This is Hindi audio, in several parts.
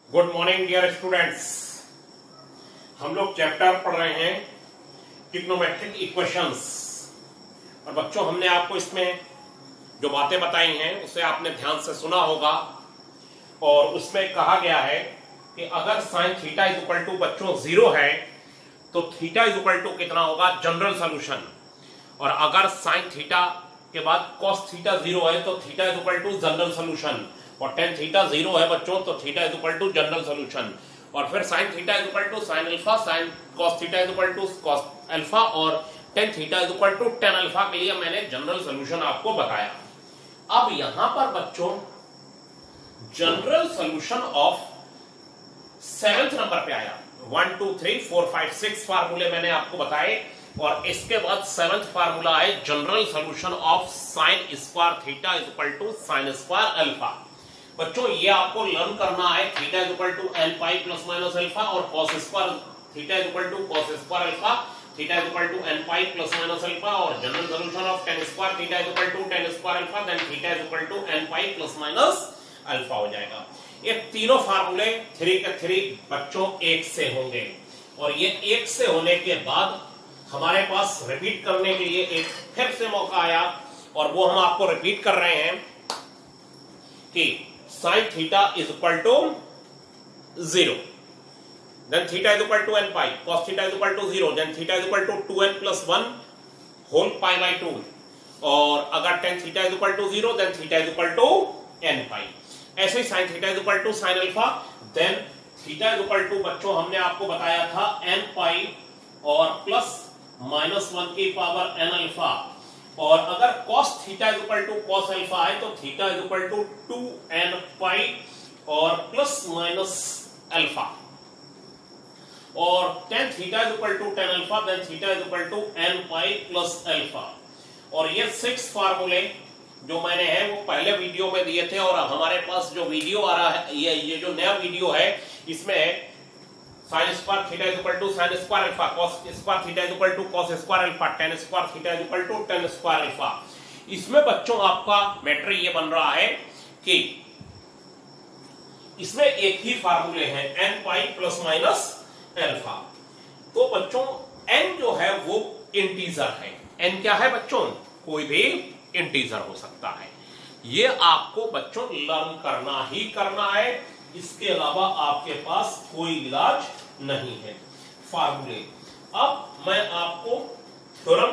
Good morning dear students. हम लोग चैप्टर पढ़ रहे हैं ट्रिग्नोमेट्रिक इक्वेशंस। और बच्चों, हमने आपको इसमें जो बातें बताई हैं उसे आपने ध्यान से सुना होगा। और उसमें कहा गया है कि अगर sine theta is equal to बच्चों 0 है तो थीटा इज इक्वल टू कितना होगा, जनरल सोल्यूशन। और अगर साइन थीटा के बाद कॉस थीटा 0 है तो theta is equal to general solution. और टेन थीटा 0 है बच्चों तो theta is equal to general solution. और फिर sine theta is equal to sine alpha, sine cos theta is equal to cos alpha, और tan theta is equal to tan alpha के लिए मैंने जनरल सोल्यूशन आपको बताया। अब यहां पर बच्चों general solution of 7th number पे आया। 1 2 3 4 5 6 फार्मूले मैंने आपको बताए और इसके बाद 7th फार्मूला है general solution of sine square theta is equal to sine square alpha. बच्चों ये आपको लर्न करना है। Theta is equal to n pi plus minus alpha और cos square theta is equal to cos square alpha, theta is equal to n pi plus minus alpha. और general solution of tan square theta is equal to tan square alpha, then theta is equal to n pi plus minus alpha हो जाएगा। ये तीनों फार्मूले 3 के 3 बच्चों एक से होंगे। और ये एक से होने के बाद हमारे पास रिपीट करने के लिए एक फिर से मौका आया और वो हम आपको रिपीट कर रहे हैं कि sin theta is equal to 0, then theta is equal to n pi, cos theta is equal to 0, then theta is equal to 2n plus 1 whole pi by 2, और अगर tan theta is equal to 0 then theta is equal to n pi। ऐसे ही sin theta is equal to sin alpha, then theta is equal to बच्चों हमने आपको बताया था n pi और प्लस माइनस 1 की पावर n अल्फा। और अगर cos theta is equal to cos alpha है तो theta is equal to 2n pi और प्लस माइनस अल्फा। और tan theta is equal to tan alpha, then theta is equal to n pi plus alpha. और ये 6 फार्मूले जो मैंने है वो पहले वीडियो में दिए थे। और हमारे पास जो वीडियो आ रहा है, ये जो नया वीडियो है, इसमें sine square theta is equal to sine square alpha, cos square theta is equal to cos square alpha, tan square theta is equal to tan square alpha. इसमें बच्चों आपका मैटर ये बन रहा है कि इसमें एक ही फार्मूले हैं n pi plus minus alpha. तो बच्चों n जो है वो इंटीजर है। n क्या है बच्चों? कोई भी इंटीजर हो सकता है। ये आपको बच्चों लर्न करना ही करना है, इसके अलावा आपके पास कोई इलाज नहीं है। फार्मूले अब मैं आपको थ्योरम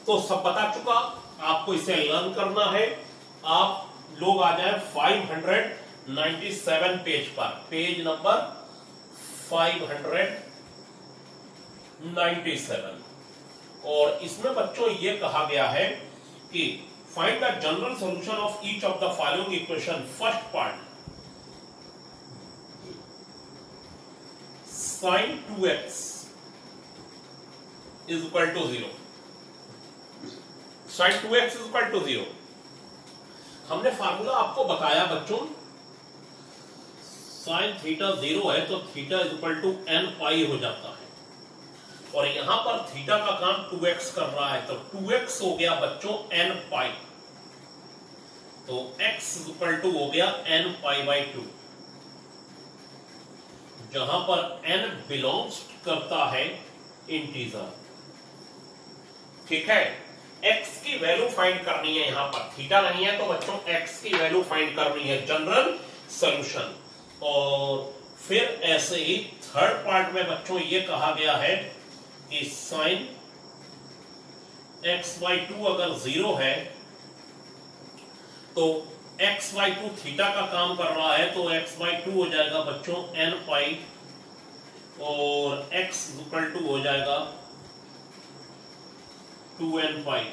तो सब बता चुका, आपको इसे लर्न करना है। आप लोग आ जाए 597 पेज पर, पेज नंबर 597। और इसमें बच्चों ये कहा गया है कि find the general solution of each of the following equation. First part sin 2x is equal to 0, sin 2x is equal to 0। हमने फार्मूला आपको बताया बच्चों, sin थीटा 0 है तो theta is equal to n pi हो जाता है। और यहां पर थीटा का काम 2x कर रहा है तो 2x हो गया बच्चों n पाई, तो x इज इक्वल टू हो गया n पाई बाई 2, जहां पर n बिलोंग्स करता है इंटीजर। ठीक है, x की वैल्यू फाइंड करनी है। यहां पर थीटा नहीं है तो बच्चों x की वैल्यू फाइंड करनी है, जनरल सॉल्यूशन। और फिर ऐसे ही थर्ड पार्ट में बच्चों ये कहा गया है कि साइन x बाई 2 अगर 0 है तो x बाई 2 थीटा का काम कर रहा है तो x बाई 2 हो जाएगा बच्चों n पाई और x इक्वल टू हो जाएगा 2n पाई,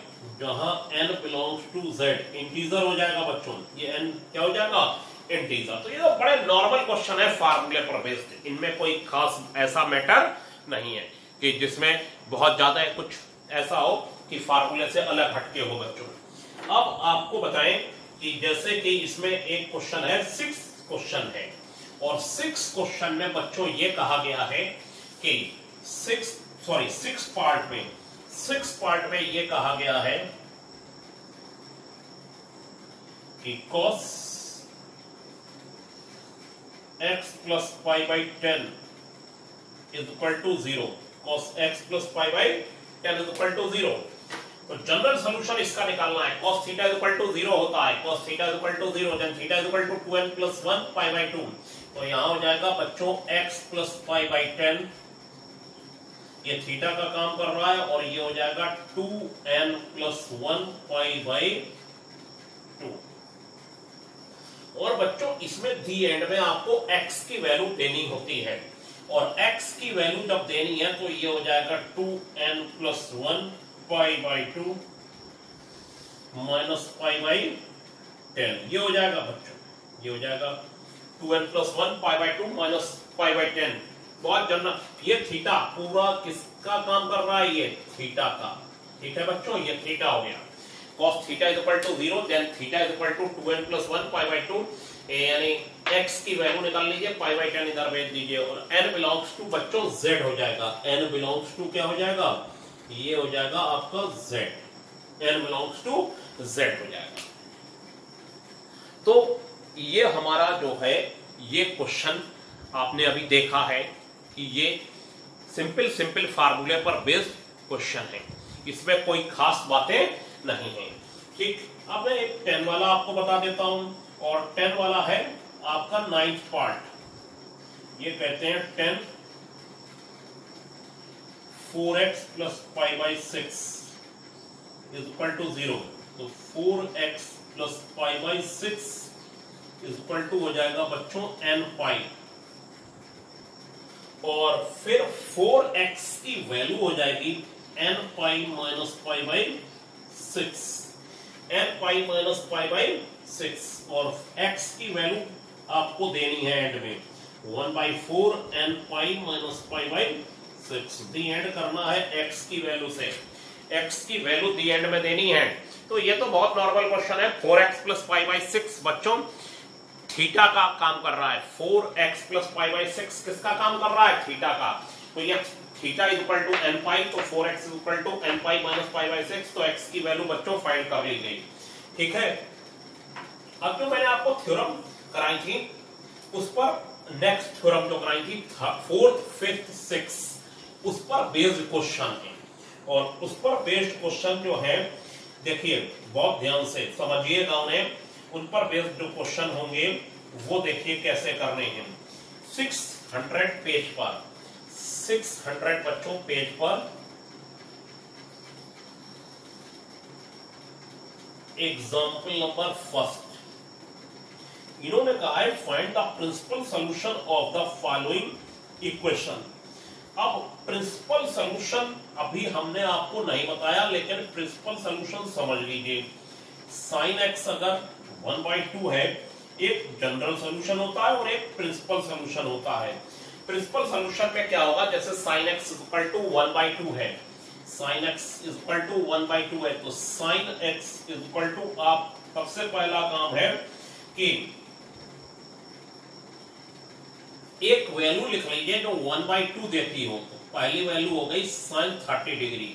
जहां n belongs to z, integer हो जाएगा बच्चों। ये n क्या हो जाएगा? इंटीजर। तो ये तो बड़े नॉर्मल क्वेश्चन है फार्मूले पर बेस्ड, इनमें कोई खास ऐसा मैटर नहीं है कि जिसमें बहुत ज्यादा कुछ ऐसा हो कि फार्मूले से अलग हटके हो बच्चों। अब आपको बताएं कि जैसे कि इसमें एक क्वेश्चन है, 6 क्वेश्चन है, और 6 क्वेश्चन में बच्चों ये कहा गया है कि 6 पार्ट में ये कहा गया है कि cos x plus pi by 10 is equal to 0, cos x plus pi by 10 is equal to 0। तो जनरल सॉल्यूशन इसका निकालना है। cos theta is equal to 0 होता है, cos theta is equal to 0, then theta is equal to 2n plus 1 pi by 2। तो यहां हो जाएगा बच्चों x प्लस पाई बाई 10, ये थीटा का काम कर रहा है, और ये हो जाएगा 2n प्लस 1 पाई बाई 2। और बच्चों इसमें दी एंड में आपको x की वैल्यू देनी होती है, और x की वैल्यू जब देनी है तो ये हो जाएगा 2n plus 1 pi by 2 minus pi by 10। ये हो जाएगा बच्चों, ये हो जाएगा 2n plus 1 pi by 2 minus pi by 10। बहुत जनरल, ये थीटा पूरा किसका काम कर रहा है? ये थीटा का। ठीक है बच्चों, ये थीटा हो गया। cos theta is equal to 0, then theta is equal to 2n plus 1 pi by 2, यानी x की वैल्यू निकाल लीजिए, पाई बाई 10 इधर भेज दीजिए, और n बिलोंग्स टू बच्चों z हो जाएगा। n बिलोंग्स टू क्या हो जाएगा? ये हो जाएगा आपका z, n belongs to z हो जाएगा। तो ये हमारा जो है ये क्वेश्चन आपने अभी देखा है कि ये सिंपल फार्मूले पर बेस्ड क्वेश्चन है, इसमें कोई खास बातें नहीं है। ठीक, अब मैं एक 10 वाला आपको बता देता हूं, और 10 वाला है आपका 9th पार्ट। ये कहते हैं 10 4x plus pi by 6 is equal to 0। तो 4x plus pi by 6 is equal to हो जाएगा बच्चों n पाई, और फिर 4x की वैल्यू हो जाएगी n pi minus pi by 6, n pi minus pi by 6, और x की वैल्यू आपको देनी है एंड में 1/4 n pi minus pi by 6। The and करना है x की वैल्यू से, x की वैल्यू दी एंड में देनी है। तो ये तो बहुत नॉर्मल क्वेश्चन है। 4x प्लस पाई बाई 6 बच्चों थीटा का काम कर रहा है। 4x प्लस पाई बाई 6 किसका काम कर रहा है? थीटा का। तो ये theta is equal to n pi, तो 4x is equal to n pi minus pi by 6। तो x की वैल्यू बच्चों फाइंड कर ली गई। ठीक है, अब जो मैंने आपको थ्योरम कराई थी उस पर नेक्स्ट थ्योरम जो कराई थी 4th 5th 6th उस पर बेस्ड क्वेश्चन है, और उस पर बेस्ड क्वेश्चन जो है देखिए बहुत ध्यान से समझिएगा उन्हें। उन पर बेस्ड जो क्वेश्चन होंगे वो देखिए कैसे करने हैं। 600 पेज पर, 600 बच्चों पेज पर एग्जाम्पल नंबर फर्स्ट, इन्होंने कहा है find the principal solution of the following equation. अब प्रिंसिपल सॉल्यूशन अभी हमने आपको नहीं बताया, लेकिन प्रिंसिपल सॉल्यूशन समझ लीजिए। साइन एक्स अगर 1/2 है, एक जनरल सॉल्यूशन होता है और एक प्रिंसिपल सॉल्यूशन होता है। प्रिंसिपल सॉल्यूशन में क्या होगा, जैसे साइन एक्स इक्वल टू 1/2 है, साइन एक्स इक्वल टू 1/2 है, तो साइन एक्स इक्वल टू आप सबसे पहला काम है कि एक वैल्यू लिख लीजिए जो 1/2 देती हो। तो पहली वैल्यू हो गई साइन 30 डिग्री,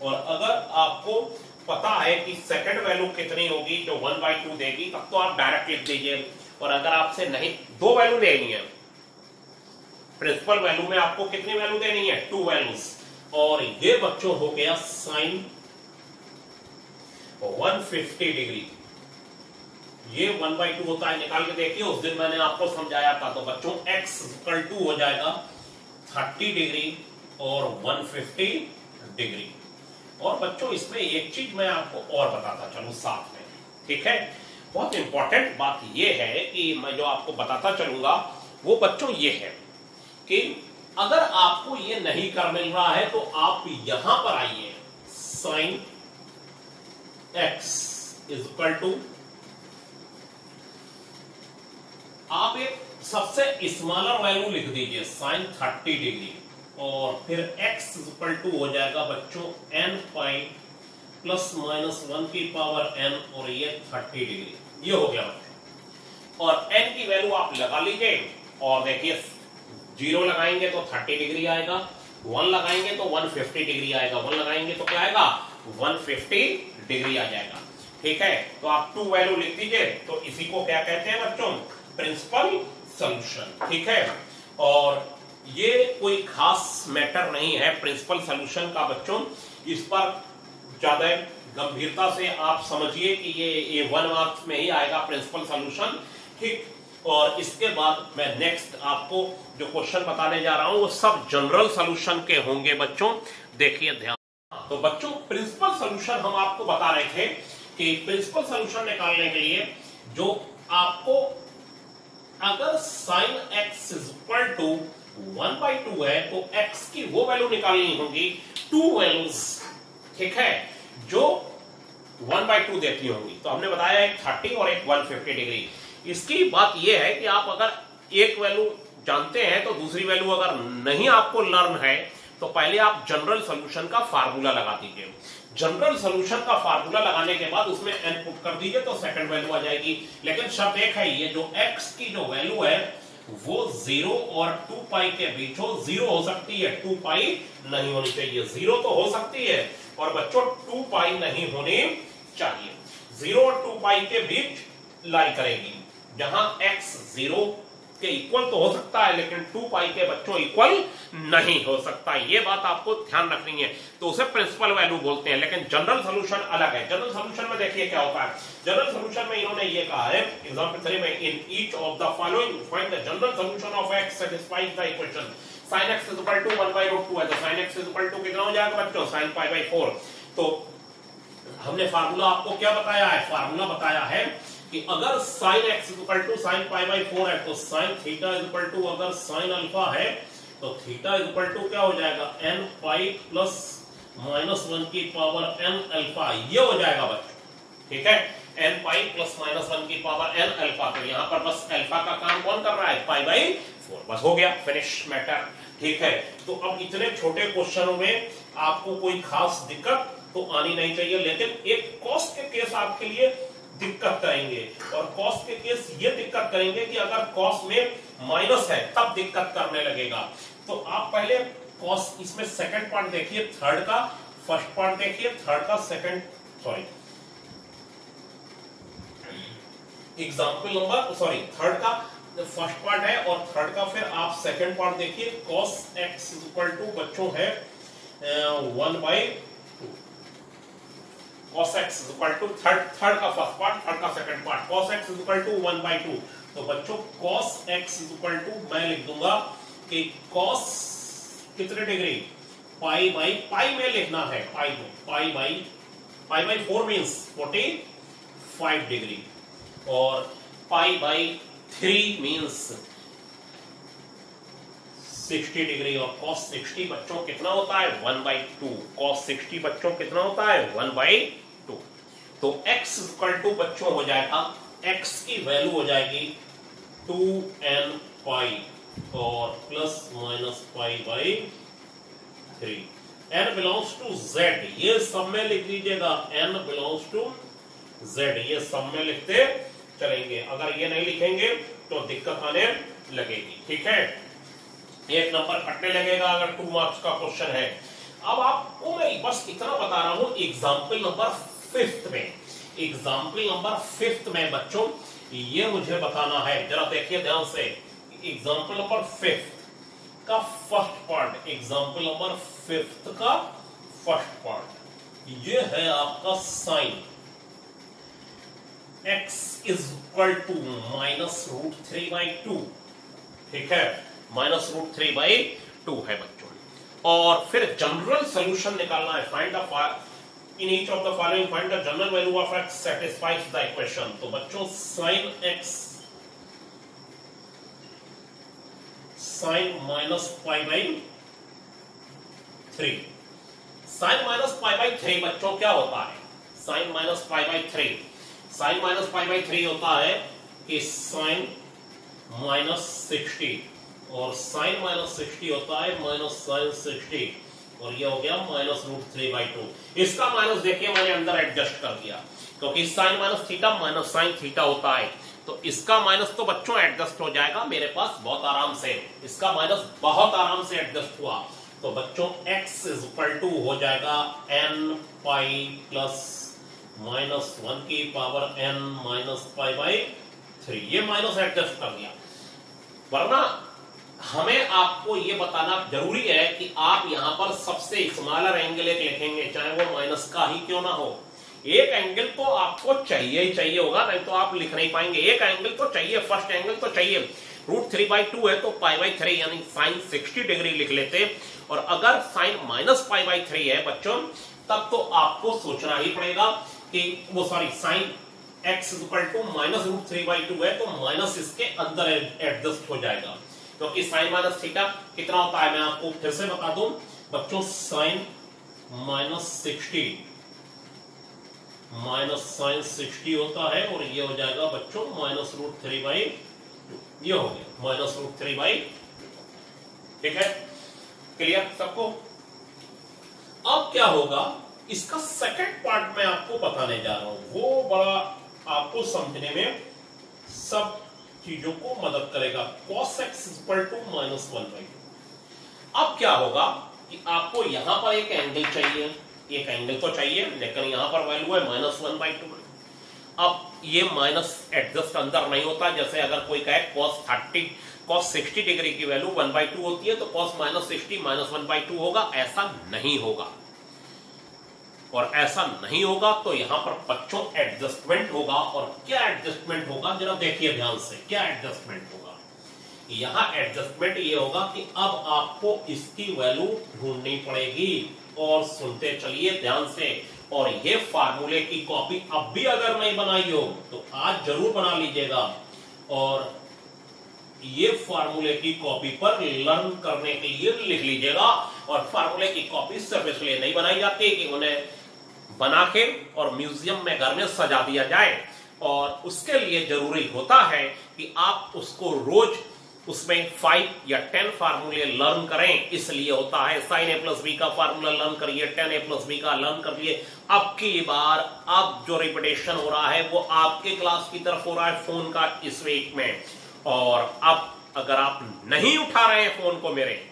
और अगर आपको पता है कि सेकंड वैल्यू कितनी होगी जो 1/2 देगी, तब तो आप डायरेक्ट लिख दीजिए। और अगर आपसे नहीं, दो वैल्यू देनी है, प्रिंसिपल वैल्यू में आपको कितनी वैल्यू देनी है? 2 वैल्यूज। और ये बच्चों हो गया साइन 150 डिग्री, ये 1/2 होता है, निकाल के देखिए, उस दिन मैंने आपको समझाया था। तो बच्चों x इक्वल टू हो जाएगा 30 डिग्री और 150 डिग्री। और बच्चों इसमें एक चीज मैं आपको और बताता चलूं साथ में, ठीक है। बहुत इंपॉर्टेंट बात यह है कि मैं जो आपको बताता चलूंगा वो बच्चों ये है कि अगर आपको ये नहीं कर मिल रहा है तो आप यहां पर आइए, sine x is equal to, आप एक सबसे स्मॉलर वैल्यू लिख दीजिए साइन 30 डिग्री, और फिर x इक्वल टू हो जाएगा बच्चों n पाई प्लस माइनस 1 की पावर n, और ये 30 डिग्री, ये हो गया बच्चों। और n की वैल्यू आप लगा लीजिए, और देखिए 0 लगाएंगे तो 30 डिग्री आएगा, 1 लगाएंगे तो 150 डिग्री आएगा, 1 लगाएंगे तो क्या आएगा? 150 डिग्री आ जाएगा। ठीक है, तो आप 2 वैल्यू लिख दीजिए। तो इसी को क्या कहते हैं बच्चों? प्रिंसिपल सॉल्यूशन, ठीक है। और ये कोई खास मैटर नहीं है प्रिंसिपल सॉल्यूशन का बच्चों, इस पर ज्यादा गंभीरता से आप समझिए कि ये 1 मार्क्स में ही आएगा प्रिंसिपल सॉल्यूशन, ठीक। और इसके बाद मैं नेक्स्ट आपको जो क्वेश्चन बताने जा रहा हूं वो सब जनरल सॉल्यूशन के होंगे बच्चों, देखिए ध्यान। तो बच्चों प्रिंसिपल सॉल्यूशन हम आपको बता रहे थे कि प्रिंसिपल सॉल्यूशन निकालने के लिए जो आपको अगर sin x is equal to 1/2 है तो x की वो वैल्यू निकालनी होगी 2 वैल्यूज, ठीक है, जो 1/2 देती होंगी। तो हमने बताया एक 30 और एक 150 डिग्री। इसकी बात यह है कि आप अगर एक वैल्यू जानते हैं तो दूसरी वैल्यू अगर नहीं आपको लर्न है तो पहले आप जनरल सॉल्यूशन का फार्मूला लगा दीजिए। जनरल सॉल्यूशन का फार्मूला लगाने के बाद उसमें n पुट कर दीजिए तो सेकंड वैल्यू आ जाएगी। लेकिन शर्त एक है, ये जो x की जो वैल्यू है वो 0 और 2 पाई के बीच हो। 0 हो सकती है, 2 पाई नहीं होनी चाहिए। 0 तो हो सकती है और बच्चों 2 पाई नहीं होनी चाहिए। 0 और 2 पाई के बीच लाई करेगी, जहां x 0 के इक्वल तो हो सकता है लेकिन 2 पाई के बच्चों इक्वल नहीं हो सकता। ये बात आपको ध्यान रखनी है, तो उसे प्रिंसिपल वैल्यू बोलते हैं। लेकिन जनरल सॉल्यूशन अलग है। जनरल सॉल्यूशन में देखिए क्या होता है। जनरल सॉल्यूशन में इन्होंने ये कहा है एग्जांपल 3 में, in each of the following find the general solution of x satisfies the equation sin x is equal to 1/√2 है। तो sin x is equal to कितना हो जाएगा बच्चों, sin π/4। तो हमने फार्मूला आपको क्या बताया है, फार्मूला बताया है कि अगर sin x is equal to sin π/4 है तो sin theta is equal to अगर sin अल्फा है तो थीटा is equal to क्या हो जाएगा, n पाई प्लस -1 की पावर n अल्फा, ये हो जाएगा बच्चों, ठीक है। n पाई प्लस -1 की पावर n अल्फा। तो यहाँ पर बस अल्फा का काम कौन कर रहा है, π/4, बस हो गया, फिनिश मैटर, ठीक है। तो अब इतने छोटे क्वेश्चनों में आपको कोई खास दिक्कत तो आनी नहीं चाहिए, लेकिन एक कॉस्ट के केस आपके लिए दिक्कत करेंगे। और कॉस्ट के केस ये दिक्कत करेंगे कि अगर कॉस्ट में माइनस है तब दिक्कत करने लगेगा। तो आप पहले कॉस्ट इसमें सेकंड पार्ट देखिए, थर्ड का फर्स्ट पार्ट देखिए, थर्ड का second, sorry example number, sorry third का फर्स्ट पार्ट है और थर्ड का फिर आप सेकंड पार्ट देखिए। cos x is equal to बच्चों है 1/2। cos x इज इक्वल टू थर्ड का फर्स्ट पार्ट, थर्ड का second part, cos x is equal to 1/2। तो बच्चों cos x is equal to मैं लिख दूंगा कि cos कितने डिग्री, पाई में लिखना है, पाई/4 मींस 45 डिग्री और π/3 मींस 60 डिग्री। और cos 60 बच्चों कितना होता है, 1/2। cos 60 बच्चों कितना होता है, 1/2। तो x इक्वल टू बच्चों हो जाएगा, x की वैल्यू हो जाएगी 2n पाई और plus minus π/3। n belongs to z, ये सब में लिख लीजिएगा, n बिलोंग्स टू z, ये सब में लिखते चलेंगे। अगर ये नहीं लिखेंगे तो दिक्कत आने लगेगी, ठीक है। एक नंबर कटने लगेगा अगर 2 मार्क्स का क्वेश्चन है। अब आपको मैं बस इतना बता रहा हूं, एग्जाम्पल नंबर 5 में, एग्जाम्पल नंबर 5 में बच्चों ये मुझे बताना है, जरा देखिए ध्यान से। एग्जाम्पल नंबर 5 का फर्स्ट पार्ट, एग्जाम्पल नंबर 5 का फर्स्ट पार्ट ये है आपका sine x is equal to -√3/2, ठीक है, -√3/2 है बच्चों। और फिर जनरल सॉल्यूशन निकालना है, find the in each of the following find the general value of x satisfies the equation. तो बच्चों sin x sin -π/3, sin -π/3 बच्चों क्या होता है, sin -π/3, sin -π/3 होता है कि sin -60 और sin -60 होता है sin -60 और ये हो गया -√3/2। इसका माइनस देखिए मैंने अंदर एडजस्ट कर दिया क्योंकि sin -θ sin θ होता है, तो इसका माइनस तो बच्चों एडजस्ट हो जाएगा मेरे पास बहुत आराम से, इसका माइनस बहुत आराम से एडजस्ट हुआ। तो बच्चों x इज इक्वल टू हो जाएगा n पाई प्लस -1 की पावर n -π/3, ये माइनस एडजस्ट कर दिया। वरना हमें आपको ये बताना जरूरी है कि आप यहां पर सबसे स्मॉलर एंगल एक लिखेंगे, चाहे वो माइनस का ही क्यों ना हो। एक एंगल तो आपको चाहिए ही चाहिए होगा, नहीं तो आप लिख नहीं पाएंगे। एक एंगल तो चाहिए, फर्स्ट एंगल तो चाहिए। √3/2 है तो π/3 यानी साइन 60 डिग्री लिख लेते। और अगर साइन -π/3 है बच्चों, तब तो आपको सोचना ही पड़ेगा कि वो साइन x -√3/2 है तो माइनस इसके अंदर एडजस्ट हो जाएगा, क्योंकि साइन माइनस थीटा कितना होता है मैं आपको फिर से बता दूं बच्चों। साइन -60 होता है और ये हो जाएगा बच्चों -√3/2। ये हो गया -√3/2। ठीक है, क्लियर सबको। अब क्या होगा, इसका सेकंड पार्ट मैं आपको बताने जा रहा हूं, वो बड़ा आपको समझने में सब चीजों को मदद करेगा। cos x -1/2। अब क्या होगा कि आपको यहां पर एक एंगल चाहिए, एक एंगल तो चाहिए, लेकिन यहां पर वैल्यू है -1/2। अब ये माइनस एडजस्ट अंदर नहीं होता। जैसे अगर कोई कहे cos 60 डिग्री की वैल्यू 1/2 होती है तो cos -60 -1/2 होगा, ऐसा नहीं होगा। और ऐसा नहीं होगा तो यहां पर बच्चों एडजस्टमेंट होगा। और क्या एडजस्टमेंट होगा जरा देखिए ध्यान से, क्या एडजस्टमेंट होगा। यहां एडजस्टमेंट ये होगा कि अब आपको इसकी वैल्यू ढूंढनी पड़ेगी। और सुनते चलिए ध्यान से, और ये फार्मूले की कॉपी अब भी अगर नहीं बनाई हो तो आज जरूर बना लीजिएगा। और ये फार्मूले की कॉपी पर लर्न करने के लिए लिख लीजिएगा। और फार्मूले की कॉपी सिर्फ इसलिए नहीं बनाई जाती कि उन्हें बना के और म्यूजियम में घर में सजा दिया जाए, और उसके लिए जरूरी होता है कि आप उसको रोज उसमें 5 या 10 फार्मूले लर्न करें। इसलिए होता है sin a+b का फार्मूला लर्न करिए, 10a+b का लर्न करिए। अब की बार अब जो रिपीटेशन हो रहा है वो आपके क्लास की तरफ हो रहा है फोन का इस वीक में। और अब अगर आप नहीं उठा रहे हैं फोन को, मेरे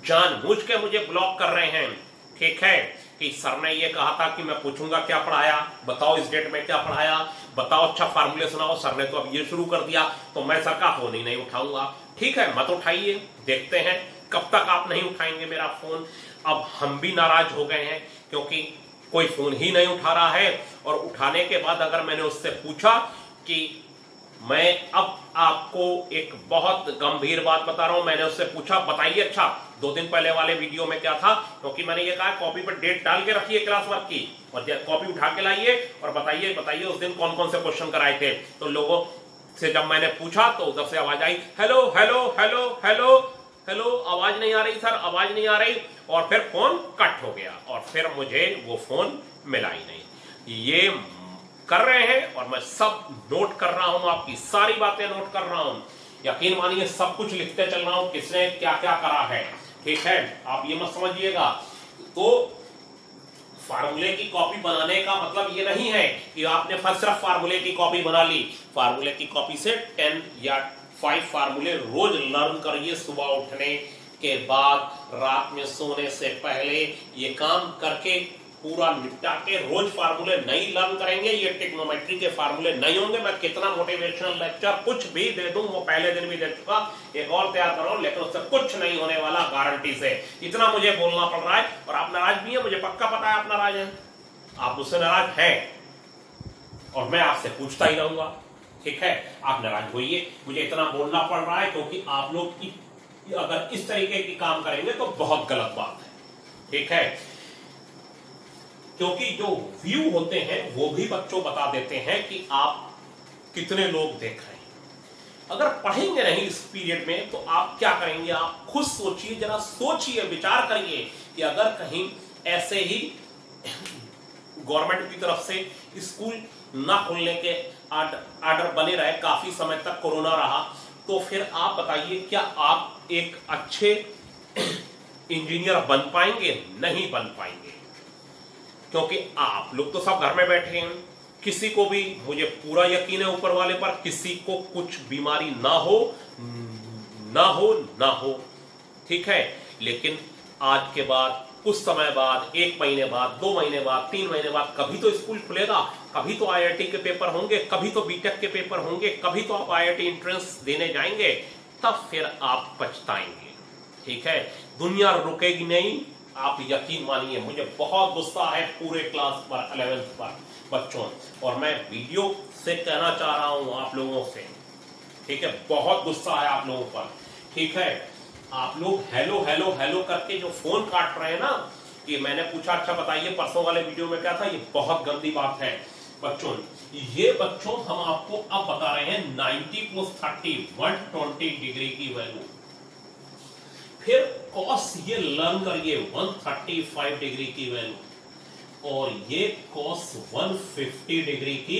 जानबूझ के मुझे ब्लॉक कर रहे हैं, ठीक है, कि सर ने ये कहा था कि मैं पूछूंगा क्या पढ़ाया, बताओ इस डेट में क्या पढ़ाया, बताओ अच्छा फार्मूले सुनाओ, सर ने तो अब ये शुरू कर दिया, तो मैं सर का फोन ही नहीं उठाऊंगा। ठीक है, मत उठाइए, देखते हैं कब तक आप नहीं उठाएंगे मेरा फोन। अब हम भी नाराज हो गए हैं क्योंकि कोई फोन ही नहीं उठा रहा है। और उठाने के बाद अगर मैंने उससे पूछा कि मैं अब आपको एक बहुत गंभीर बात बता रहा हूं, मैंने उससे पूछा बताइए अच्छा 2 दिन पहले वाले वीडियो में क्या था, क्योंकि मैंने ये कहा कॉपी पर डेट डाल के रखिए क्लास वर्क की, और कॉपी उठा के लाइए और बताइए उस दिन कौन कौन से क्वेश्चन कराए थे। तो लोगों से जब मैंने पूछा तो उधर से आवाज आई hello hello hello hello hello, आवाज नहीं आ रही सर, आवाज नहीं आ रही। और फिर फोन कट हो गया और फिर मुझे वो फोन मिला ही नहीं। ये कर रहे हैं और मैं सब नोट कर रहा हूं, आपकी सारी बातें नोट कर रहा हूं। यकीन मानिए सब कुछ लिखते चल रहा हूं, किसने क्या क्या करा है। ठीक है, आप ये मत समझिएगा। तो फार्मूले की कॉपी बनाने का मतलब ये नहीं है कि आपने सिर्फ फार्मूले की कॉपी बना ली। फार्मूले की कॉपी से 10 या 5 फार्मूले रोज लर्न करिए, सुबह उठने के बाद, रात में सोने से पहले। ये काम करके पूरा निपटा के रोज फार्मूले नहीं लर्न करेंगे, ये ट्रिग्नोमेट्री के फार्मूले नहीं होंगे। मैं कितना मोटिवेशनल लेक्चर कुछ भी दे दूं, वो पहले दिन भी दे चुका, एक और तैयार करो, लेकिन उससे कुछ नहीं होने वाला गारंटी से। इतना मुझे बोलना पड़ रहा है और आप नाराज भी हैं, मुझे पक्का पता है आप नाराज हैं, आप मुझसे नाराज हैं और मैं आपसे पूछता ही रहूंगा। ठीक है, आप नाराज होइए, मुझे इतना बोलना पड़ रहा है क्योंकि आप लोग अगर इस तरीके की काम करेंगे तो बहुत गलत बात है। ठीक है, क्योंकि जो व्यू होते हैं वो भी बच्चों बता देते हैं कि आप कितने लोग देख रहे हैं। अगर पढ़ेंगे नहीं इस पीरियड में तो आप क्या करेंगे, आप खुद सोचिए, जरा सोचिए, विचार करिए कि अगर कहीं ऐसे ही गवर्नमेंट की तरफ से स्कूल ना खुलने के आर्डर बने रहे, काफी समय तक कोरोना रहा, तो फिर आप बताइए क्या आप एक अच्छे इंजीनियर बन पाएंगे? नहीं बन पाएंगे, क्योंकि आप लोग तो सब घर में बैठे हैं। किसी को भी, मुझे पूरा यकीन है ऊपर वाले पर, किसी को कुछ बीमारी ना हो ना हो ना हो। ठीक है, लेकिन आज के बाद, कुछ समय बाद, 1 महीने बाद, 2 महीने बाद, 3 महीने बाद कभी तो स्कूल खुलेगा, कभी तो आईआईटी के पेपर होंगे, कभी तो बीटेक के पेपर होंगे, कभी तो आप आईआईटी एंट्रेंस देने जाएंगे। तब फिर आप पछताएंगे। ठीक है, दुनिया रुकेगी नहीं, आप यकीन मानिए। मुझे बहुत गुस्सा है पूरे क्लास पर, 11th पर बच्चों, और मैं वीडियो से कहना चाह रहा हूं आप लोगों से। ठीक है, बहुत गुस्सा है आप लोगों पर। ठीक है, आप लोग हेलो हेलो हेलो करके जो फोन काट रहे हैं ना, कि मैंने पूछा अच्छा बताइए परसों वाले वीडियो में क्या था, ये बहुत गंदी बात है बच्चों। ये बच्चों हम आपको अब बता रहे हैं 90 + 30 120 डिग्री की वैल्यू। फिर कॉस ये लर्न करिए 135 डिग्री की वैल्यू, और ये कॉस 150 डिग्री की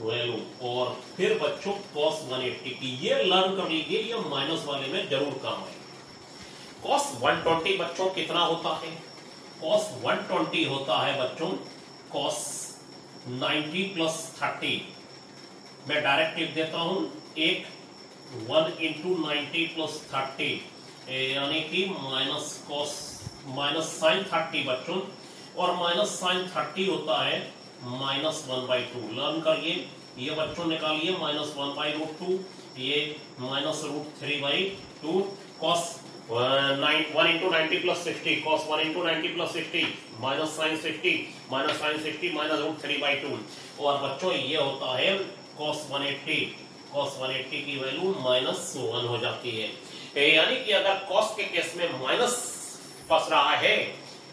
वैल्यू, और फिर बच्चों कॉस 180 की। ये लर्न कर लीजिए, ये माइनस वाले में जरूर काम आए। कॉस 120 बच्चों कितना होता है? कॉस 120 होता है बच्चों कॉस 90 + 30। मैं डायरेक्ट लिख देता हूं, एक 1 × 90 + 30 यानी कि माइनस साइन 30 बच्चों, और माइनस साइन 30 होता है -1/2। लर्न करिए, ये बच्चों निकालिए -1/√2, ये -√3/2। Cos 1 × 90 + 60, cos 1 × 90 + 60 minus sign 60 -√3/2। और बच्चों ये होता है cos 180 की वैल्यू -1 हो जाती है। यानी कि अगर cos के केस में माइनस फंस रहा है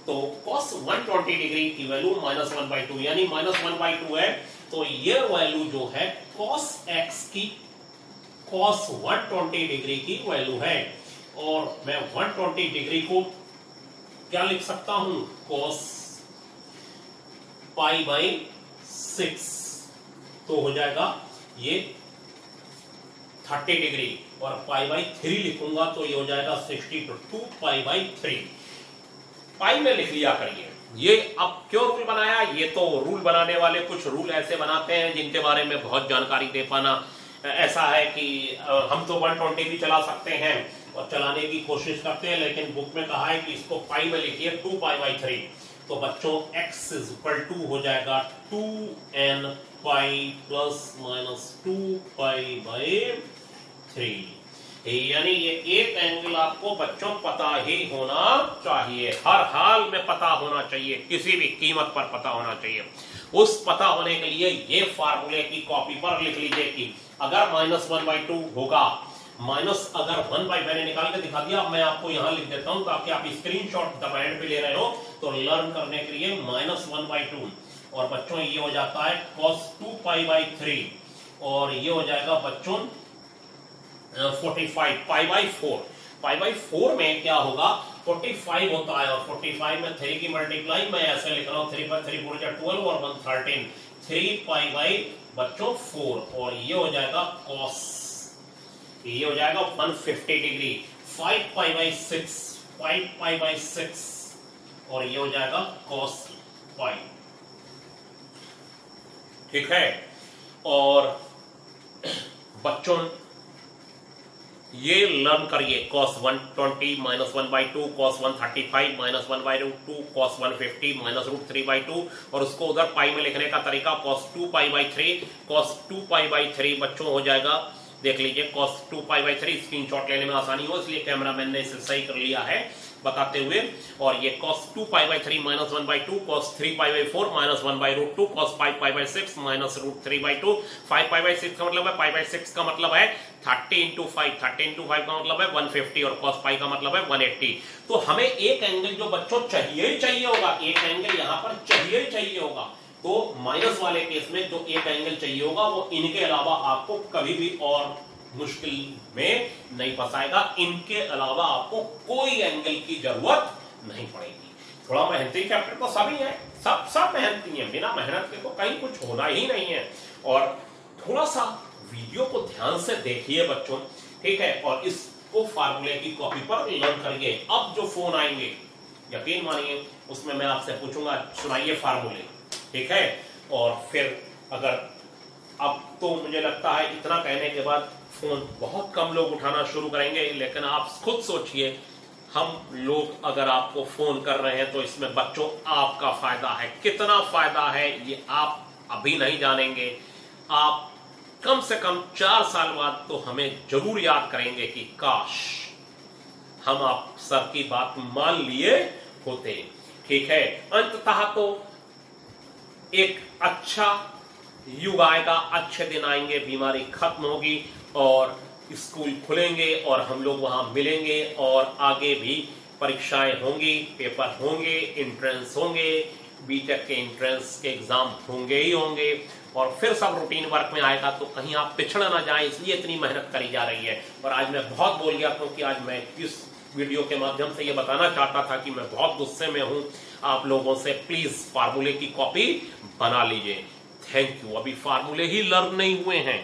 तो cos 120 डिग्री की वैल्यू -1/2 यानी -1/2 है। तो ये वैल्यू जो है cos x की cos 120 डिग्री की वैल्यू है। और मैं 120 डिग्री को क्या लिख सकता हूं? cos π/6। तो हो जाएगा ये 30 डिग्री, और π/3 लिखूंगा तो ये हो जाएगा 60, तो 2π/3। पाई में लिख लिया करिए। ये अब क्यों रूल बनाया? ये तो रूल बनाने वाले कुछ रूल ऐसे बनाते हैं जिनके बारे में बहुत जानकारी दे पाना ऐसा है कि हम तो 120 भी चला सकते हैं और चलाने की कोशिश करते हैं, लेकिन बुक में कहा है कि इसको पाई में लिखिए 2π/3। तो बच्चों x = हो जाएगा 2n पाई ± 2π/3। यानी ये एक एंगल आपको बच्चों पता ही होना चाहिए, हर हाल में पता होना चाहिए, किसी भी कीमत पर पता होना चाहिए। उस पता होने के लिए ये फार्मूले की कॉपी पर लिख लीजिए कि अगर -1/2 होगा, माइनस अगर 1/, मैंने निकाल के दिखा दिया, मैं आपको यहां लिख देता हूं ताकि आप स्क्रीनशॉट दबाएं पे ले रहे हो तो लर्न करने के लिए -1/2। और बच्चों ये हो जाता है cos 2π/3, और ये हो जाएगा बच्चों 45 π/4। π/4 में क्या होगा? 45 होता है, और 45 में 3 की मल्टीप्लाई मैं ऐसे लिख रहा हूं, 3 × 3 = 12 और 1 13, 3π/4। और ये हो जाएगा cos, ये हो जाएगा 150 डिग्री, 5π/6, और ये हो जाएगा cos π। ठीक है, और बच्चों ये लर्न करिए cos 120 -1/2, cos 135 -1/2, cos 150 -√3/2, और उसको उधर पाई में लिखने का तरीका cos 2π/3। cos 2π/3 बच्चों हो जाएगा, देख लीजिए cos 2π/3, स्क्रीनशॉट लेने में आसानी हो इसलिए कैमरामैन ने इसे सही कर लिया है बताते हुए। और ये cos 2π/3 -1/2, cos 3π/4 -1/√2, cos 5π/6 -√3/2। 5π/6 का मतलब है, π/6 का मतलब है 30 × 5, 30 × 5 का मतलब है 150, और cos π का मतलब है 180। तो हमें एक एंगल जो बच्चों चाहिए ही चाहिए होगा, एक एंगल यहां पर चाहिए ही चाहिए होगा। तो माइनस वाले केस में जो एक एंगल चाहिए होगा वो इनके अलावा आपको कभी भी और मुश्किल में नहीं फंसाएगा, इनके अलावा आपको कोई एंगल की जरूरत नहीं पड़ेगी। थोड़ा मेहनती चैप्टर तो सभी है, सब मेहनती है, बिना मेहनत के तो कहीं कुछ होना ही नहीं है। और थोड़ा सा वीडियो को ध्यान से देखिए बच्चों, ठीक है, और इसको फार्मूले की कॉपी पर लर्न करिए। अब जो फोन आएंगे यकीन मानिए उसमें मैं आपसे पूछूंगा सुनाइए फार्मूले, ठीक है। और फिर अगर अब तो मुझे लगता है इतना कहने के बाद फोन बहुत कम लोग उठाना शुरू करेंगे, लेकिन आप खुद सोचिए हम लोग अगर आपको फोन कर रहे हैं तो इसमें बच्चों आपका फायदा है। कितना फायदा है ये आप अभी नहीं जानेंगे, आप कम से कम 4 साल बाद तो हमें जरूर याद करेंगे कि काश हम आप सर की बात मान लिए होते। ठीक है, अंततः तो एक अच्छा युग आएगा, अच्छे दिन आएंगे, बीमारी खत्म होगी और स्कूल खुलेंगे और हम लोग वहां मिलेंगे और आगे भी परीक्षाएं होंगी, पेपर होंगे, एंट्रेंस होंगे, बीटेक के एंट्रेंस के एग्जाम होंगे ही होंगे और फिर सब रूटीन वर्क में आएगा। तो कहीं आप पिछड़ ना जाएं, इसलिए इतनी मेहनत करी जा रही है। और आज मैं बहुत बोल गया क्योंकि आज मैं इस वीडियो के माध्यम से ये बताना चाहता था कि मैं बहुत गुस्से में हूं आप लोगों से। प्लीज फार्मूले की कॉपी बना लीजिए। Thank you. अभी फार्मूले ही लर्न नहीं हुए हैं।